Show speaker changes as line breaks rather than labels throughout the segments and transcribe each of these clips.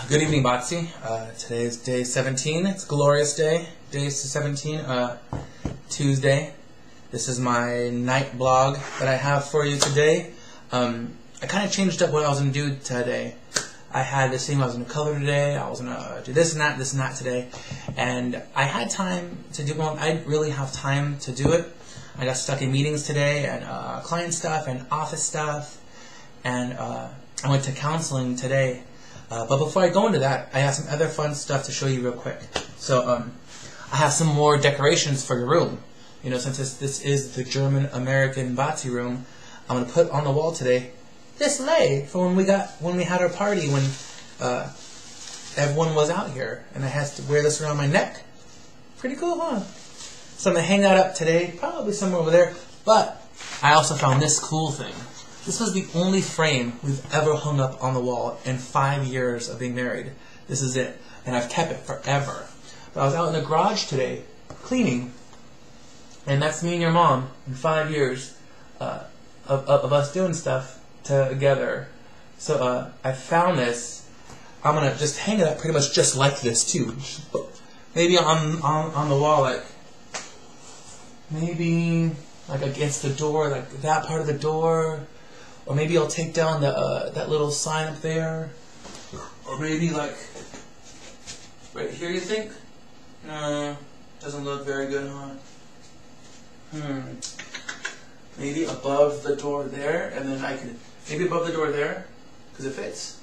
Good evening, Botsi. Today is day 17. It's a glorious day. Day 17, Tuesday. This is my night blog that I have for you today. I kind of changed up what I was going to do today. I had this thing I was going to color today. I was going to do this and that today. And I had time to do, well, I didn't really have time to do it. I got stuck in meetings today and client stuff and office stuff. And I went to counseling today. But before I go into that, I have some other fun stuff to show you real quick. So I have some more decorations for your room. You know, since this is the German-American Botsi room, I'm going to put on the wall today this lei for when we had our party, when everyone was out here, and I had to wear this around my neck. Pretty cool, huh? So I'm going to hang that up today, probably somewhere over there. But I also found this cool thing. This was the only frame we've ever hung up on the wall in 5 years of being married. This is it. And I've kept it forever. But I was out in the garage today cleaning, and that's me and your mom in 5 years of us doing stuff together. So I found this. I'm going to just hang it up pretty much just like this too. Maybe on the wall, like maybe like against the door, like that part of the door. Or maybe I'll take down the that little sign up there. Or maybe like right here, you think? No, doesn't look very good, huh? Maybe above the door there, and then I could, maybe above the door there, because it fits.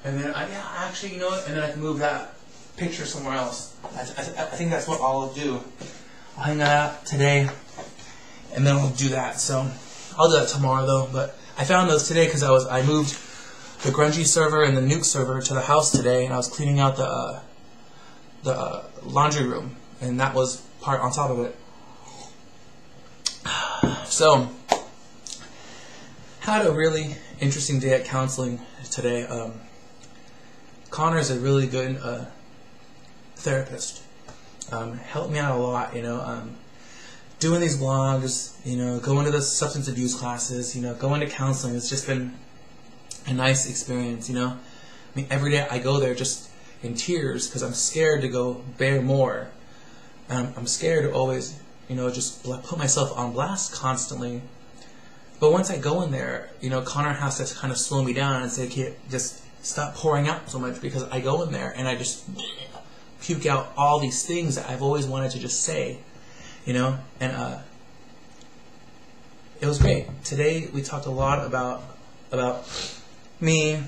And then, yeah, actually, you know what? And then I can move that picture somewhere else. I think that's what I'll do. I'll hang that out today, and then I'll do that. So I'll do that tomorrow though, but I found those today because I moved the Grungy server and the Nuke server to the house today, and I was cleaning out the laundry room, and that was part on top of it. So, had a really interesting day at counseling today. Connor's a really good therapist. Helped me out a lot, you know. Doing these vlogs, you know, going to the substance abuse classes, you know, going to counseling, it's just been a nice experience, you know. I mean, every day I go there just in tears because I'm scared to go bear more. I'm scared to always, you know, just put myself on blast constantly. But once I go in there, you know, Connor has to kind of slow me down and say, "Okay, just stop pouring out so much," because I go in there and I just puke out all these things that I've always wanted to just say. You know, and it was great. Today we talked a lot about me,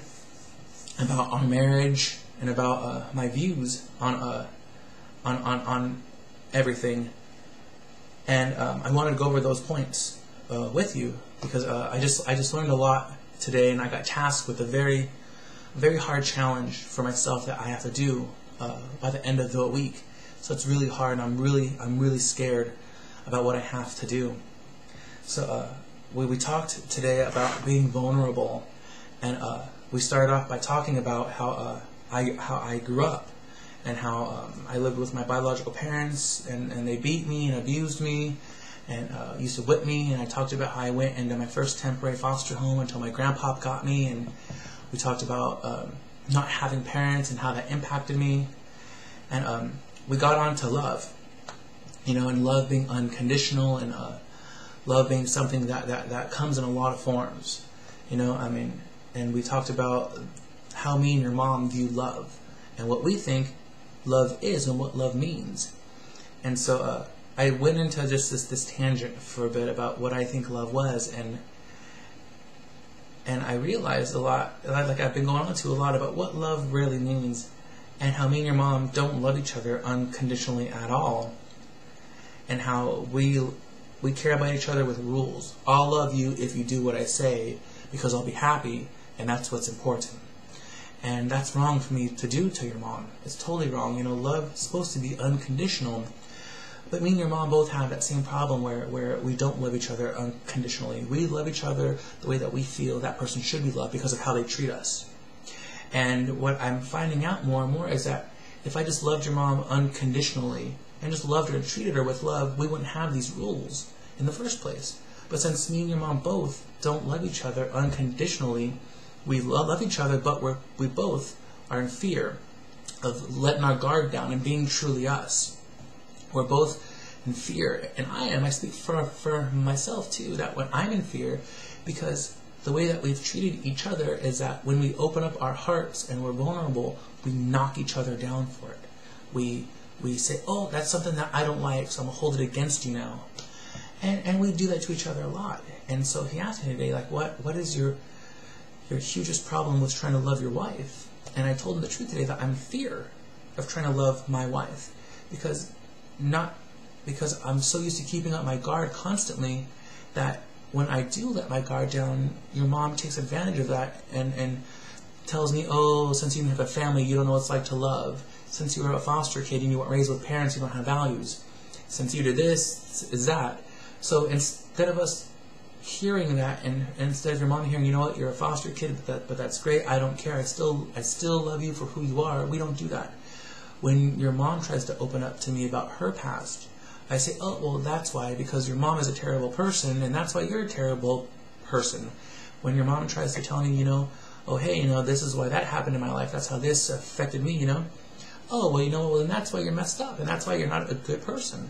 about our marriage, and about my views on everything. And I wanted to go over those points with you because I just learned a lot today, and I got tasked with a very hard challenge for myself that I have to do by the end of the week. So it's really hard, and I'm really scared about what I have to do. So we talked today about being vulnerable, and we started off by talking about how I grew up, and how I lived with my biological parents, and they beat me and abused me, and used to whip me. And I talked about how I went into my first temporary foster home until my grandpa got me, and we talked about not having parents and how that impacted me, and we got on to love, you know, and love being unconditional, and love being something that comes in a lot of forms, you know. I mean, and we talked about how me and your mom view love, and what we think love is, and what love means. And so I went into just this tangent for a bit about what I think love was, and I realized a lot, like I've been going on to a lot about what love really means, and how me and your mom don't love each other unconditionally at all, and how we care about each other with rules. I'll love you if you do what I say, because I'll be happy, and that's what's important. And that's wrong for me to do to your mom. It's totally wrong. You know, love is supposed to be unconditional, but me and your mom both have that same problem where we don't love each other unconditionally. We love each other the way that we feel that person should be loved because of how they treat us. And what I'm finding out more and more is that if I just loved your mom unconditionally and just loved her and treated her with love, we wouldn't have these rules in the first place. But since me and your mom both don't love each other unconditionally, we love each other, but we both are in fear of letting our guard down and being truly us. We're both in fear, and I speak for myself too, that when I'm in fear, because the way that we've treated each other is that when we open up our hearts and we're vulnerable, we knock each other down for it. We say, oh, that's something that I don't like, so I'm going to hold it against you now. And we do that to each other a lot. And so he asked me today, like, what is your hugest problem with trying to love your wife? And I told him the truth today, that I'm in fear of trying to love my wife. Because I'm so used to keeping up my guard constantly that when I do let my guard down, your mom takes advantage of that and tells me, oh, since you have a family, you don't know what it's like to love. Since you were a foster kid and you weren't raised with parents, you don't have values. Since you did this, is that. So instead of us hearing that, and instead of your mom hearing, you know what, you're a foster kid, but that's great, I don't care, I still love you for who you are, we don't do that. When your mom tries to open up to me about her past, I say, oh, well, that's why, because your mom is a terrible person, and that's why you're a terrible person. When your mom tries to tell me, you know, oh, hey, you know, this is why that happened in my life, that's how this affected me, you know. Oh, well, you know, well, then that's why you're messed up, and that's why you're not a good person.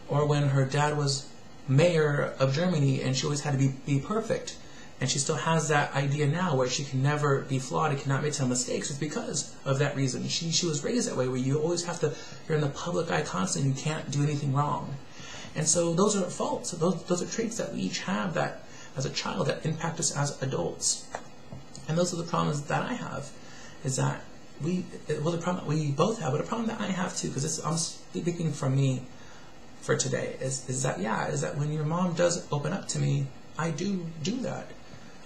Or when her dad was mayor of Germany, and she always had to be perfect, and she still has that idea now where she can never be flawed and cannot make some mistakes. It's because of that reason. She was raised that way, where you always have to, you're in the public eye constantly, you can't do anything wrong. And so those are faults. Those are traits that we each have that, as a child, that impact us as adults. And those are the problems that I have, is that the problem we both have, but a problem that I have too, because I'm speaking from me for today, is that when your mom does open up to me, I do that.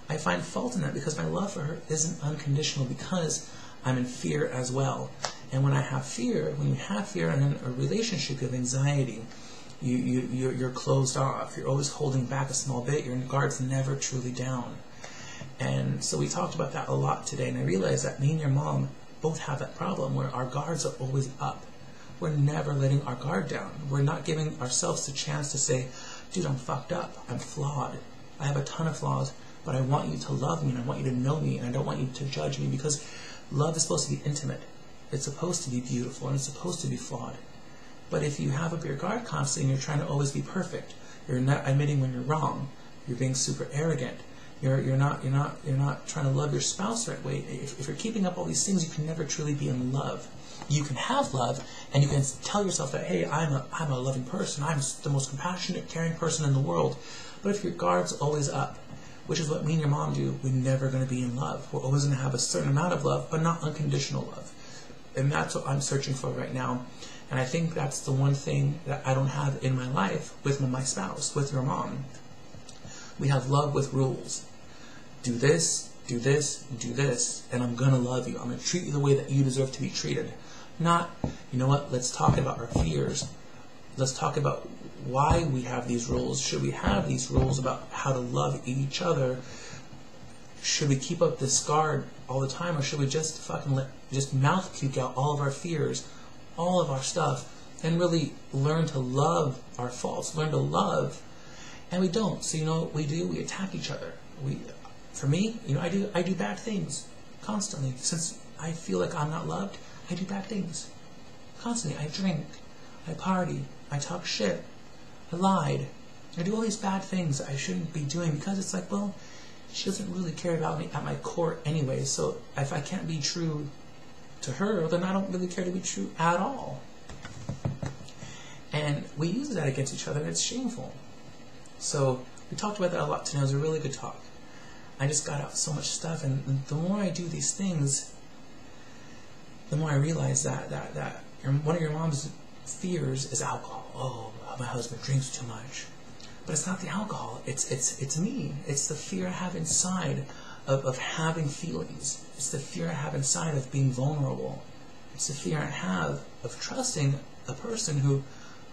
I find fault in that because my love for her isn't unconditional, because I'm in fear as well. And when I have fear, when you have fear in a relationship, you have anxiety. You're closed off. You're always holding back a small bit. Your guard's never truly down. And so we talked about that a lot today, and I realized that me and your mom both have that problem where our guards are always up. We're never letting our guard down. We're not giving ourselves the chance to say, dude, I'm fucked up. I'm flawed. I have a ton of flaws, but I want you to love me, and I want you to know me, and I don't want you to judge me, because love is supposed to be intimate. It's supposed to be beautiful, and it's supposed to be flawed. But if you have up your guard constantly and you're trying to always be perfect, you're not admitting when you're wrong, you're being super arrogant, you're not trying to love your spouse the right way. If you're keeping up all these things, you can never truly be in love. You can have love, and you can tell yourself that, hey, I'm a loving person, I'm the most compassionate, caring person in the world. But if your guard's always up, which is what me and your mom do, we're never going to be in love. We're always going to have a certain amount of love, but not unconditional love. And that's what I'm searching for right now. And I think that's the one thing that I don't have in my life with my spouse, with your mom. We have love with rules. Do this, do this, do this, and I'm going to love you. I'm going to treat you the way that you deserve to be treated. Not, you know what, let's talk about our fears. Let's talk about why we have these rules. Should we have these rules about how to love each other? Should we keep up this guard all the time, or should we just just mouth puke out all of our fears, all of our stuff, and really learn to love our faults, learn to love? And we don't. So you know what we do? We attack each other. For me, you know, I do bad things constantly. Since I feel like I'm not loved, I do bad things constantly. I drink, I party, I talk shit, I lied, I do all these bad things that I shouldn't be doing, because it's like, well, she doesn't really care about me at my core anyway, so if I can't be true to her, then I don't really care to be true at all. And we use that against each other, and it's shameful. So we talked about that a lot today. It was a really good talk. I just got out so much stuff, and the more I do these things, the more I realize that one of your mom's fears is alcohol. Oh, my husband drinks too much. But it's not the alcohol. It's me. It's the fear I have inside of having feelings. It's the fear I have inside of being vulnerable. It's the fear I have of trusting a person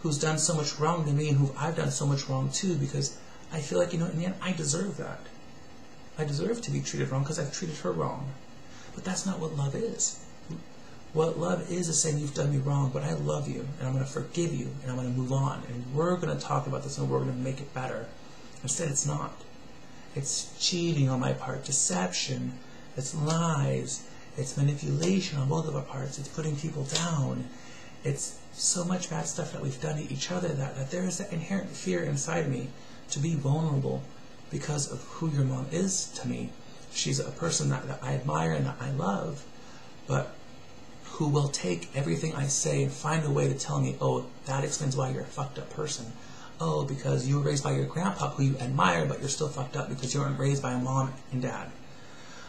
who's done so much wrong to me, and who I've done so much wrong too, because I feel like, you know, in the end, I deserve that. I deserve to be treated wrong because I've treated her wrong. But that's not what love is. What love is saying, you've done me wrong, but I love you, and I'm going to forgive you, and I'm going to move on, and we're going to talk about this, and we're going to make it better. Instead, it's not. It's cheating on my part, deception, it's lies, It's manipulation on both of our parts. It's putting people down. It's so much bad stuff that we've done to each other that there is that inherent fear inside me to be vulnerable because of who your mom is to me. She's a person that I admire and that I love, but who will take everything I say and find a way to tell me, oh, that explains why you're a fucked up person. Oh, because you were raised by your grandpa who you admire, but you're still fucked up because you weren't raised by a mom and dad.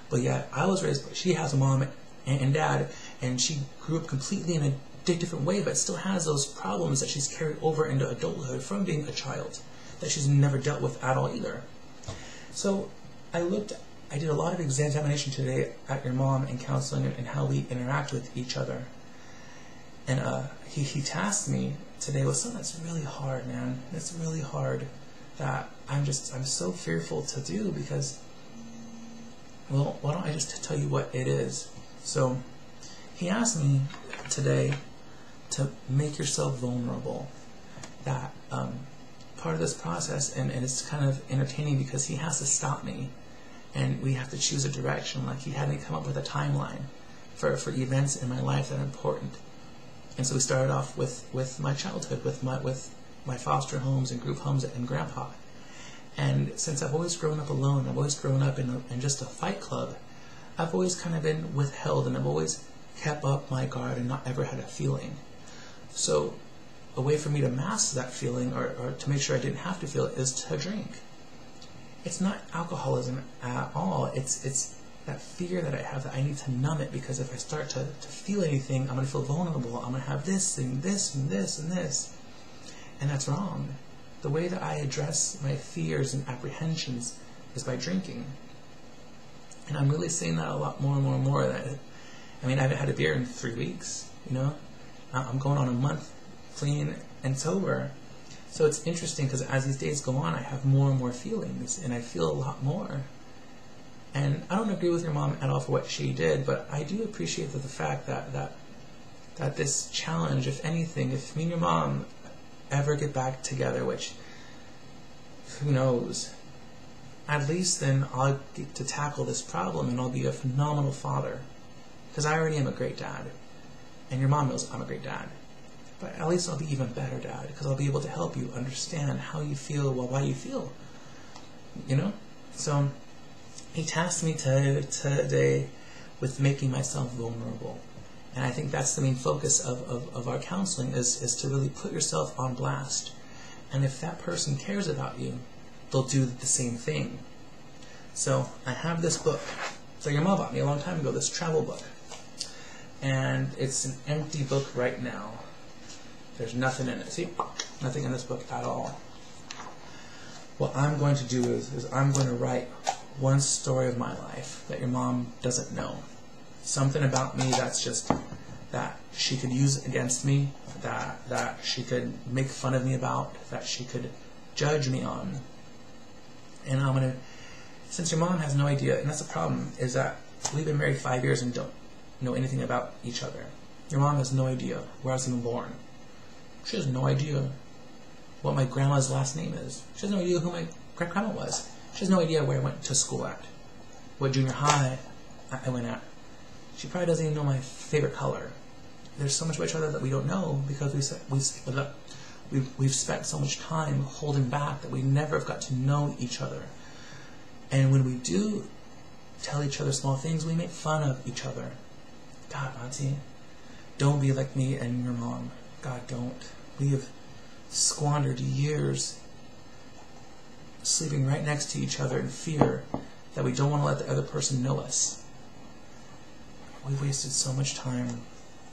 But yet, I was raised, she has a mom and dad, and she grew up completely in a different way, but still has those problems that she's carried over into adulthood from being a child that she's never dealt with at all either. So I did a lot of examination today at your mom and counseling and how we interact with each other. And he tasked me today with something that's really hard, man. It's really hard that I'm so fearful to do because, well, why don't I just tell you what it is? So he asked me today to make yourself vulnerable. That part of this process, and it's kind of entertaining because he has to stop me and we have to choose a direction. Like, he had me come up with a timeline for events in my life that are important. And so we started off with my childhood, with my foster homes and group homes and grandpa. And since I've always grown up alone, I've always grown up in just a fight club, I've always kind of been withheld, and I've always kept up my guard and not ever had a feeling. So a way for me to mask that feeling, or to make sure I didn't have to feel it, is to drink. It's not alcoholism at all. It's that fear that I have that I need to numb it, because if I start to feel anything, I'm going to feel vulnerable. I'm going to have this and this and this and this. And that's wrong. The way that I address my fears and apprehensions is by drinking. And I'm really seeing that a lot more and more and more. That, I mean, I haven't had a beer in 3 weeks, you know? I'm going on a month clean and sober. So it's interesting because as these days go on, I have more and more feelings, and I feel a lot more. And I don't agree with your mom at all for what she did, but I do appreciate the fact that this challenge, if anything, if me and your mom ever get back together, which, who knows, at least then I'll get to tackle this problem and I'll be a phenomenal father. Because I already am a great dad. And your mom knows I'm a great dad. But at least I'll be even better dad, because I'll be able to help you understand how you feel, well, why you feel. You know? So he tasked me today with making myself vulnerable. And I think that's the main focus of our counseling, is to really put yourself on blast. And if that person cares about you, they'll do the same thing. So I have this book. So your mom bought me a long time ago, this travel book. And it's an empty book right now. There's nothing in it. See? Nothing in this book at all. What I'm going to do is I'm going to write one story of my life that your mom doesn't know. Something about me that's just, that she could use against me, that she could make fun of me about, that she could judge me on. And I'm going to, since your mom has no idea, and that's the problem, is that we've been married 5 years and don't know anything about each other. Your mom has no idea where I was even born. She has no idea what my grandma's last name is. She has no idea who my grandma was. She has no idea where I went to school at, what junior high I went at. She probably doesn't even know my favorite color. There's so much about each other that we don't know because we've spent so much time holding back that we never have got to know each other. And when we do tell each other small things, we make fun of each other. God, Auntie, don't be like me and your mom. God, don't. We have squandered years sleeping right next to each other in fear that we don't want to let the other person know us. We've wasted so much time.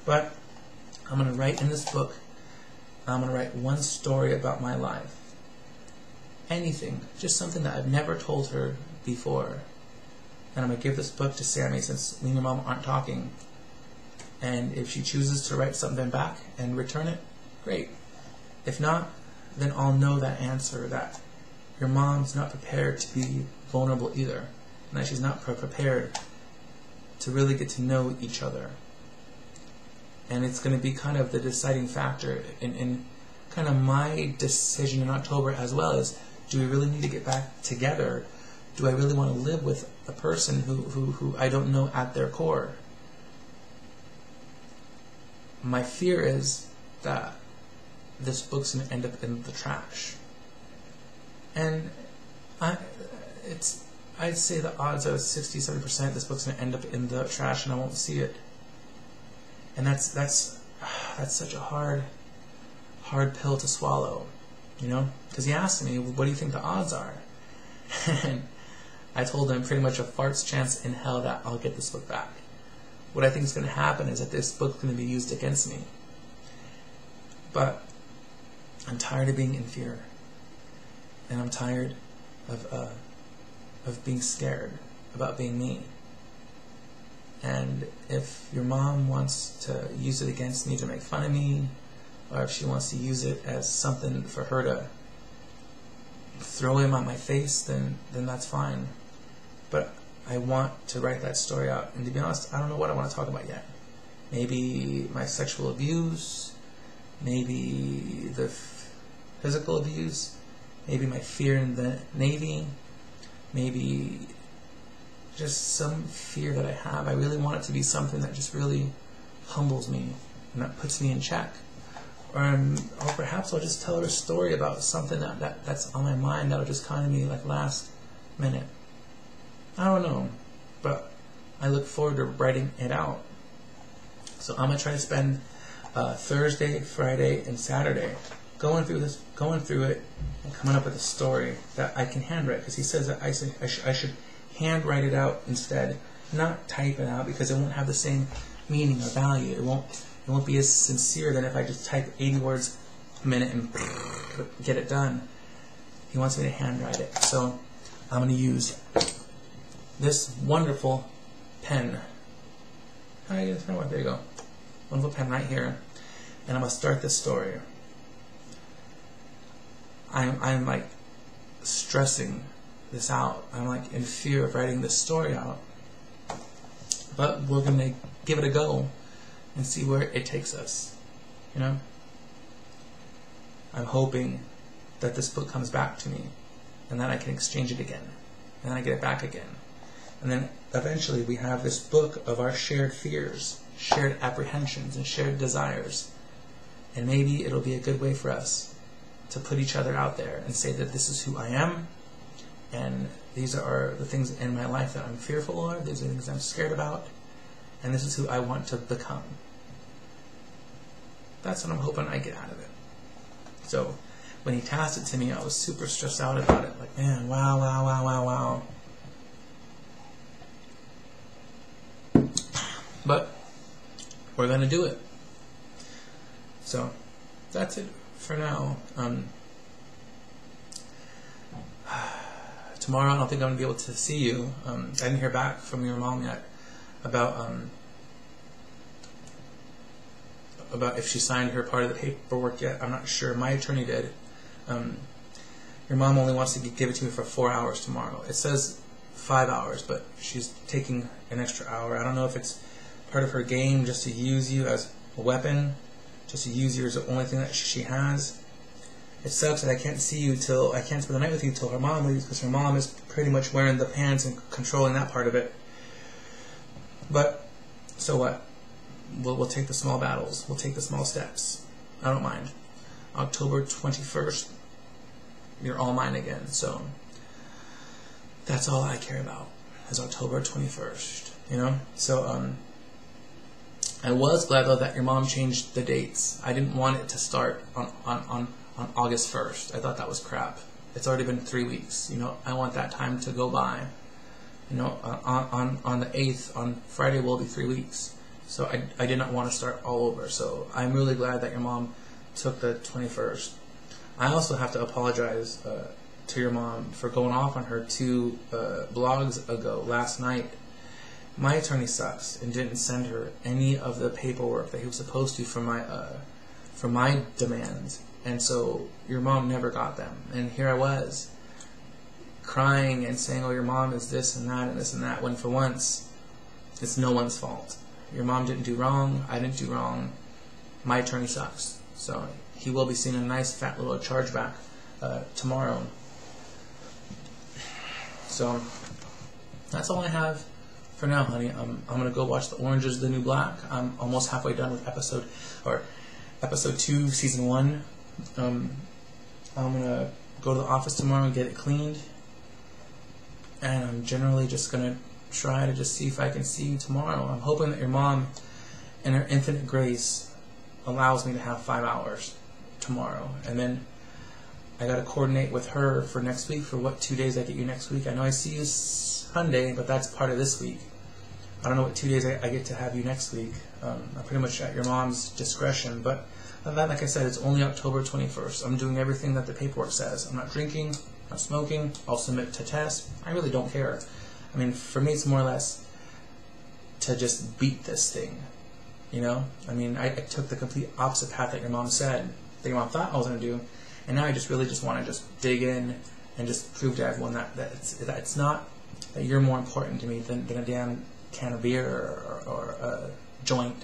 But I'm going to write in this book, I'm going to write one story about my life. Anything. Just something that I've never told her before. And I'm going to give this book to Sammy, since me and your mom aren't talking. And if she chooses to write something back and return it, great. If not, then I'll know that answer, that your mom's not prepared to be vulnerable either, and that she's not prepared to really get to know each other. And it's going to be kind of the deciding factor in kind of my decision in October as well, is, do we really need to get back together? Do I really want to live with a person who I don't know at their core? my fear is that this book's going to end up in the trash. And I'd say the odds are 60-70% this book's going to end up in the trash and I won't see it. And that's such a hard pill to swallow, you know? Because he asked me, what do you think the odds are? And I told him pretty much a fart's chance in hell that I'll get this book back. What I think is going to happen is that this book's going to be used against me. But I'm tired of being in fear. And I'm tired of being scared about being me. And if your mom wants to use it against me to make fun of me, or if she wants to use it as something for her to throw him on my face, then that's fine. But I want to write that story out. And to be honest, I don't know what I want to talk about yet. Maybe my sexual abuse, maybe the physical abuse, maybe my fear in the Navy, maybe just some fear that I have. I really want it to be something that just really humbles me and that puts me in check. Or perhaps I'll just tell her a story about something that's on my mind that'll just kind of be like last minute. I don't know, but I look forward to writing it out. So I'm gonna try to spend Thursday, Friday, and Saturday going through it, and coming up with a story that I can handwrite. Because he says that I should handwrite it out instead, not type it out, because it won't have the same meaning or value. It won't be as sincere than if I just type 80 words a minute and get it done. He wants me to handwrite it, so I'm going to use this wonderful pen. There you go. Wonderful pen right here, and I'm going to start this story. I'm like stressing this out. I'm like in fear of writing this story out. But we're going to give it a go and see where it takes us. You know? I'm hoping that this book comes back to me and that I can exchange it again. And then I get it back again. And then eventually we have this book of our shared fears, shared apprehensions, and shared desires. And maybe it'll be a good way for us to put each other out there and say that this is who I am, and these are the things in my life that I'm fearful of, these are the things I'm scared about, and this is who I want to become. That's what I'm hoping I get out of it. So when he tasked it to me, I was super stressed out about it. Like, man, wow. But we're going to do it. So that's it for now. Tomorrow I don't think I'm going to be able to see you. I didn't hear back from your mom yet about if she signed her part of the paperwork yet. I'm not sure. My attorney did. Your mom only wants to give it to me for 4 hours tomorrow. It says 5 hours, but she's taking an extra hour. I don't know if it's part of her game just to use you as a weapon, just to use you as the only thing that she has. It sucks that I can't see you I can't spend the night with you till her mom leaves, because her mom is pretty much wearing the pants and controlling that part of it. But so what? We'll take the small battles. We'll take the small steps. I don't mind. October 21st, you're all mine again. So that's all I care about, is October 21st. You know? So I was glad though that your mom changed the dates. I didn't want it to start on August 1st. I thought that was crap. It's already been 3 weeks. You know, I want that time to go by. You know, on the 8th, on Friday will be 3 weeks. So I did not want to start all over. So I'm really glad that your mom took the 21st. I also have to apologize to your mom for going off on her 2 blogs ago last night. My attorney sucks and didn't send her any of the paperwork that he was supposed to for my demands. And so your mom never got them. And here I was, crying and saying, oh, your mom is this and that and this and that, when for once, it's no one's fault. Your mom didn't do wrong, I didn't do wrong, my attorney sucks. So he will be seeing a nice fat little chargeback tomorrow. So that's all I have for now, honey, I'm gonna go watch The Orange Is the New Black. I'm almost halfway done with episode 2, season 1. I'm gonna go to the office tomorrow and get it cleaned, and I'm generally just gonna try to just see if I can see you tomorrow. I'm hoping that your mom, in her infinite grace, allows me to have 5 hours tomorrow, and then I gotta coordinate with her for next week for what 2 days I get you next week. I know I see you Sunday, but that's part of this week. I don't know what 2 days I get to have you next week. I'm pretty much at your mom's discretion, but that, like I said, it's only October 21st. I'm doing everything that the paperwork says. I'm not drinking, not smoking, I'll submit to tests. I really don't care. I mean, for me, it's more or less to just beat this thing, you know? I mean, I took the complete opposite path that your mom said, that your mom thought I was going to do, and now I just really just want to just dig in and just prove to everyone that it's not that you're more important to me than a damn can of beer or a joint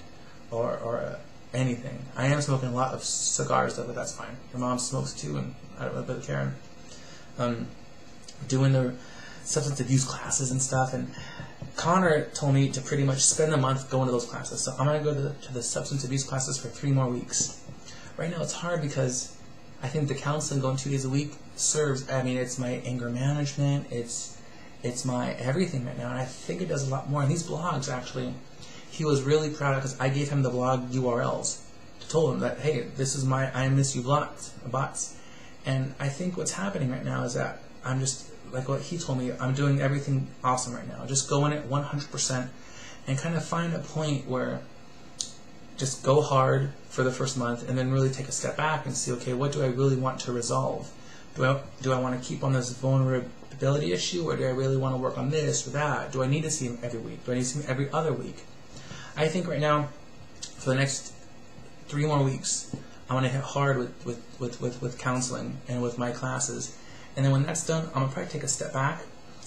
or anything. I am smoking a lot of cigars though, but that's fine. Your mom smokes too, and I don't really care. Doing the substance abuse classes and stuff, and Connor told me to pretty much spend a month going to those classes. So I'm going to go to the substance abuse classes for 3 more weeks. Right now it's hard because I think the counseling going 2 days a week serves, I mean, it's my anger management, it's my everything right now, and I think it does a lot more. And these blogs, actually, he was really proud of, because I gave him the blog URLs to told him that, hey, this is my I Miss You bots. And I think what's happening right now is that I'm just, like what he told me, I'm doing everything awesome right now. Just go in it 100% and kind of find a point where just go hard for the first month and then really take a step back and see, okay, what do I really want to resolve? Do I want to keep on this vulnerability issue, or do I really want to work on this or that? Do I need to see him every week? Do I need to see him every other week? I think right now, for the next 3 more weeks, I'm going to hit hard with counseling and with my classes. And then when that's done, I'm going to probably take a step back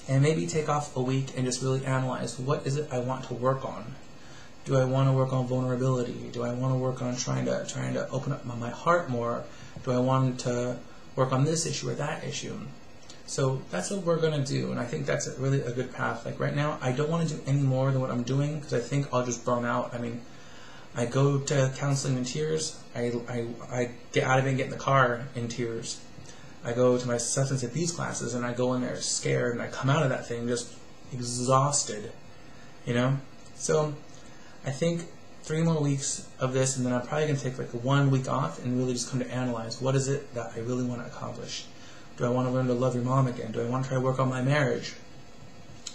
and maybe take off a week and just really analyze, what is it I want to work on? Do I want to work on vulnerability? Do I want to work on trying to open up my heart more? Do I want to work on this issue or that issue? So that's what we're going to do, and I think that's really a good path. Like right now, I don't want to do any more than what I'm doing, because I think I'll just burn out. I mean, I go to counseling in tears. I get out of it and get in the car in tears. I go to my substance abuse classes, and I go in there scared, and I come out of that thing just exhausted, you know? So I think 3 more weeks of this, and then I'm probably going to take like 1 week off and really just come to analyze, what is it that I really want to accomplish? Do I want to learn to love your mom again? Do I want to try to work on my marriage?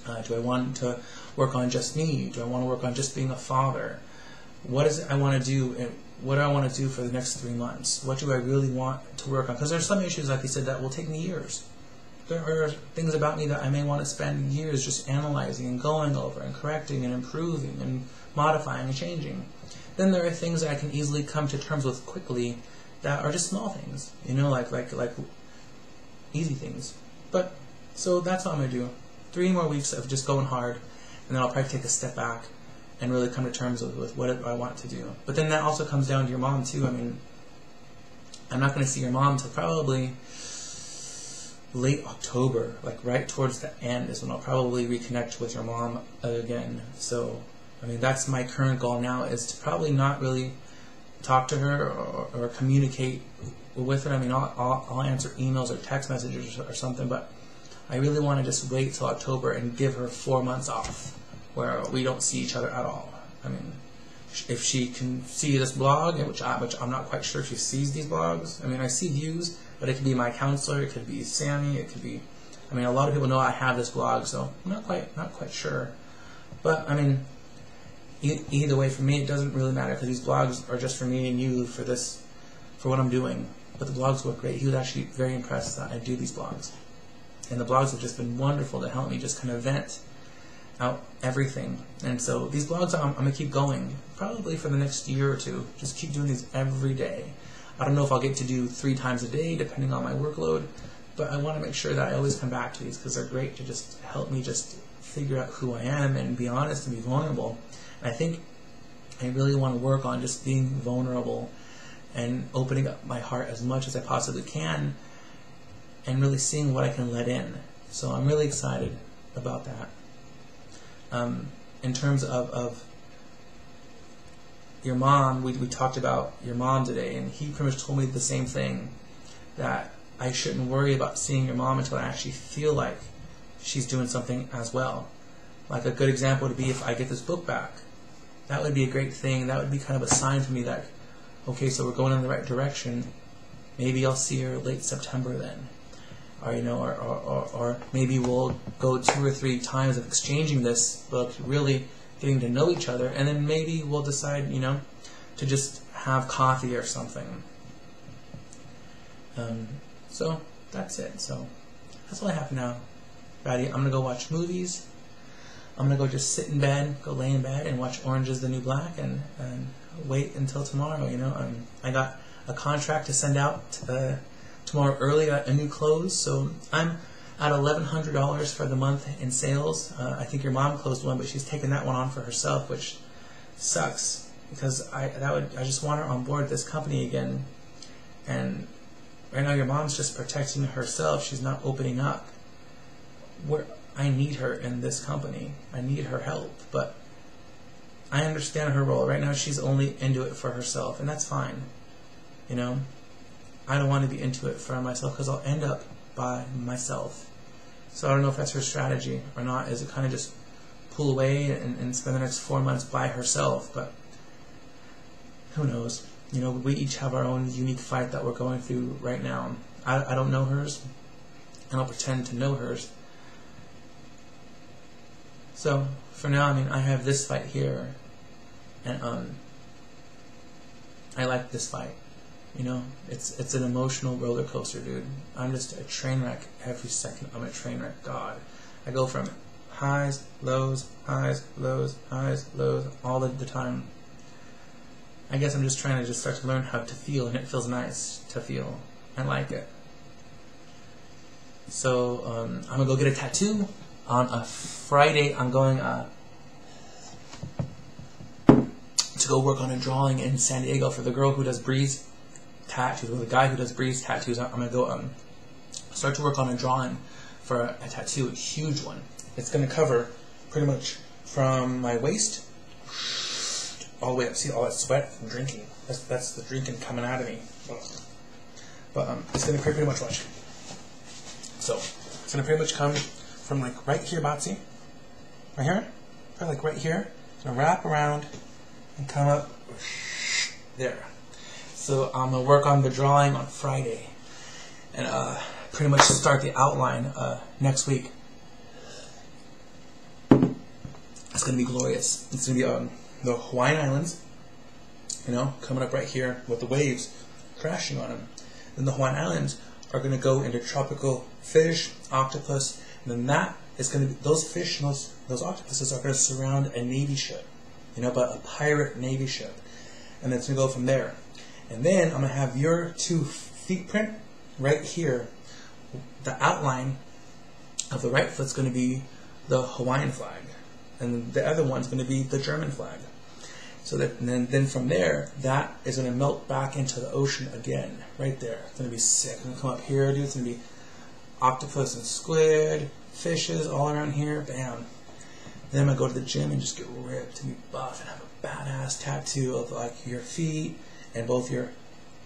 Do I want to work on just me? Do I want to work on just being a father? What is it I want to do, and what do I want to do for the next 3 months? What do I really want to work on? Because there's some issues, like you said, that will take me years. There are things about me that I may want to spend years just analyzing and going over and correcting and improving and modifying and changing. Then there are things that I can easily come to terms with quickly that are just small things, you know, like easy things. But so that's what I'm going to do. 3 more weeks of just going hard, and then I'll probably take a step back and really come to terms with what I want to do. But then that also comes down to your mom too. I mean, I'm not going to see your mom till probably late October, like right towards the end is when I'll probably reconnect with your mom again. So, I mean, that's my current goal now, is to probably not really talk to her or communicate with her. I mean, I'll answer emails or text messages or something, but I really want to just wait till October and give her 4 months off where we don't see each other at all. I mean, if she can see this blog, which I'm not quite sure if she sees these blogs. I mean, I see views, but it could be my counselor, it could be Sammy, it could be, I mean, a lot of people know I have this blog, so I'm not quite sure. But I mean, either way, for me, it doesn't really matter, because these blogs are just for me and you, for what I'm doing. But the blogs work great. He was actually very impressed that I do these blogs, and the blogs have just been wonderful to help me just kind of vent out everything. And so these blogs, I'm going to keep going probably for the next year or 2. Just keep doing these every day. I don't know if I'll get to do 3 times a day depending on my workload, but I want to make sure that I always come back to these, because they're great to just help me just figure out who I am and be honest and be vulnerable. And I think I really want to work on just being vulnerable and opening up my heart as much as I possibly can, and really seeing what I can let in. So I'm really excited about that. in terms of your mom, we talked about your mom today, and he pretty much told me the same thing, that I shouldn't worry about seeing your mom until I actually feel like she's doing something as well. Like a good example would be if I get this book back. That would be a great thing. That would be kind of a sign for me that, okay, so we're going in the right direction. Maybe I'll see her late September then. Or, you know, or maybe we'll go 2 or 3 times of exchanging this book, really getting to know each other, and then maybe we'll decide, you know, to just have coffee or something. So that's it. So that's all I have now. Ready? I'm gonna go watch movies. I'm gonna go just sit in bed, go lay in bed, and watch Orange Is the New Black, and wait until tomorrow. You know, I got a contract to send out tomorrow early, a new clothes. So I'm at $1,100 for the month in sales. I think your mom closed one, but she's taken that one on for herself, which sucks because I just want her on board this company again. And right now your mom's just protecting herself. She's not opening up. I need her in this company. I need her help, but I understand her role. Right now she's only into it for herself, and that's fine. You know, I don't want to be into it for myself because I'll end up by myself. So I don't know if that's her strategy or not. Is it kind of just pull away and spend the next 4 months by herself? But who knows? You know, we each have our own unique fight that we're going through right now. I don't know hers. I don't pretend to know hers. So for now, I mean, I have this fight here, and I like this fight. You know, it's an emotional roller coaster, dude. I'm just a train wreck every second. I'm a train wreck. God, I go from highs, lows, highs, lows, highs, lows, all the time. I guess I'm just trying to just start to learn how to feel, and it feels nice to feel. I like it. So I'm gonna go get a tattoo on a Friday. I'm going to go work on a drawing in San Diego for the girl who does Breeze tattoos, or the guy who does Breeze tattoos. I'm gonna go start to work on a drawing for a tattoo, a huge one. It's gonna cover pretty much from my waist all the way up. See all that sweat from drinking? That's the drinking coming out of me. But it's gonna pretty much watch. So it's gonna pretty much come from like right here, Batsy, right here, probably like right here. It's gonna wrap around and come up there. So I'm gonna work on the drawing on Friday, and pretty much start the outline next week. It's gonna be glorious. It's gonna be the Hawaiian Islands, you know, coming up right here with the waves crashing on them. Then the Hawaiian Islands are gonna go into tropical fish, octopus, and then that is gonna be those fish and those octopuses are gonna surround a Navy ship, you know, but a pirate Navy ship, and then it's gonna go from there. And then I'm going to have your 2 feet print right here. The outline of the right foot's going to be the Hawaiian flag, and the other one's going to be the German flag. So that, and then from there, that is going to melt back into the ocean again, right there. It's going to be sick. It's going to come up here, dude. It's going to be octopus and squid, fishes all around here. Bam. Then I'm going to go to the gym and just get ripped and be buff and have a badass tattoo of like your feet, and both your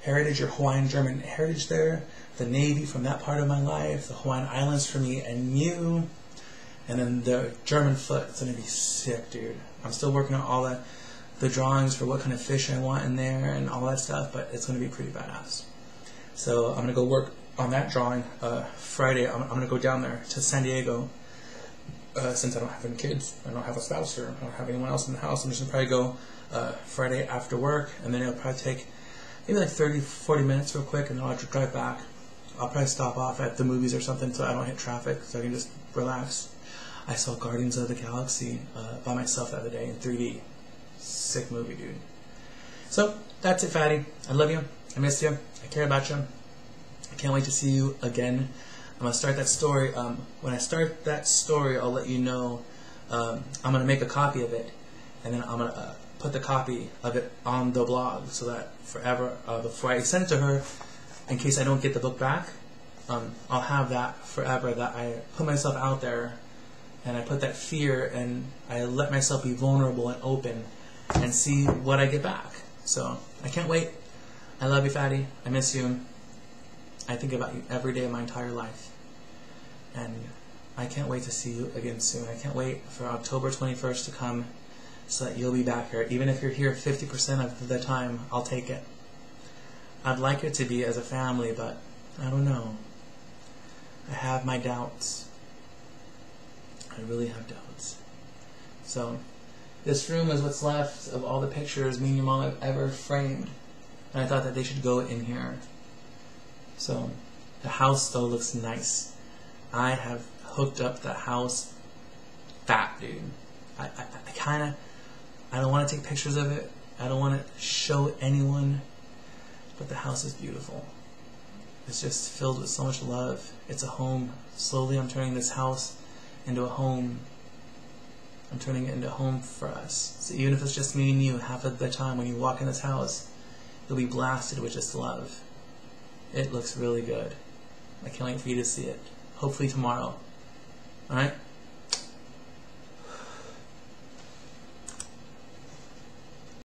heritage, your Hawaiian German heritage there, the Navy from that part of my life, the Hawaiian Islands for me and you, and then the German foot. It's going to be sick, dude. I'm still working on all the drawings for what kind of fish I want in there and all that stuff, but it's going to be pretty badass. So I'm going to go work on that drawing Friday. I'm going to go down there to San Diego since I don't have any kids. I don't have a spouse or I don't have anyone else in the house. I'm just going to probably go Friday after work, and then it'll probably take maybe like 30-40 minutes real quick, and then I'll have to drive back. I'll probably stop off at the movies or something so I don't hit traffic, so I can just relax. I saw Guardians of the Galaxy by myself the other day in 3D. Sick movie, dude. So that's it, fatty. I love you. I miss you. I care about you. I can't wait to see you again. I'm going to start that story. When I start that story, I'll let you know. I'm going to make a copy of it, and then I'm going to put the copy of it on the blog so that forever, before I send it to her, in case I don't get the book back, I'll have that forever, that I put myself out there and I put that fear, and I let myself be vulnerable and open and see what I get back. So I can't wait. I love you, Fatty. I miss you. I think about you every day of my entire life. And I can't wait to see you again soon. I can't wait for October 21st to come so that you'll be back here. Even if you're here 50% of the time, I'll take it. I'd like it to be as a family, but I don't know. I have my doubts. I really have doubts. So, this room is what's left of all the pictures me and your mom have ever framed. And I thought that they should go in here. So, the house though looks nice. I have hooked up the house fat, dude. I don't want to take pictures of it. I don't want to show anyone. But the house is beautiful. It's just filled with so much love. It's a home. Slowly I'm turning this house into a home. I'm turning it into a home for us. So even if it's just me and you, half of the time when you walk in this house, you'll be blasted with just love. It looks really good. I can't wait for you to see it. Hopefully tomorrow. Alright?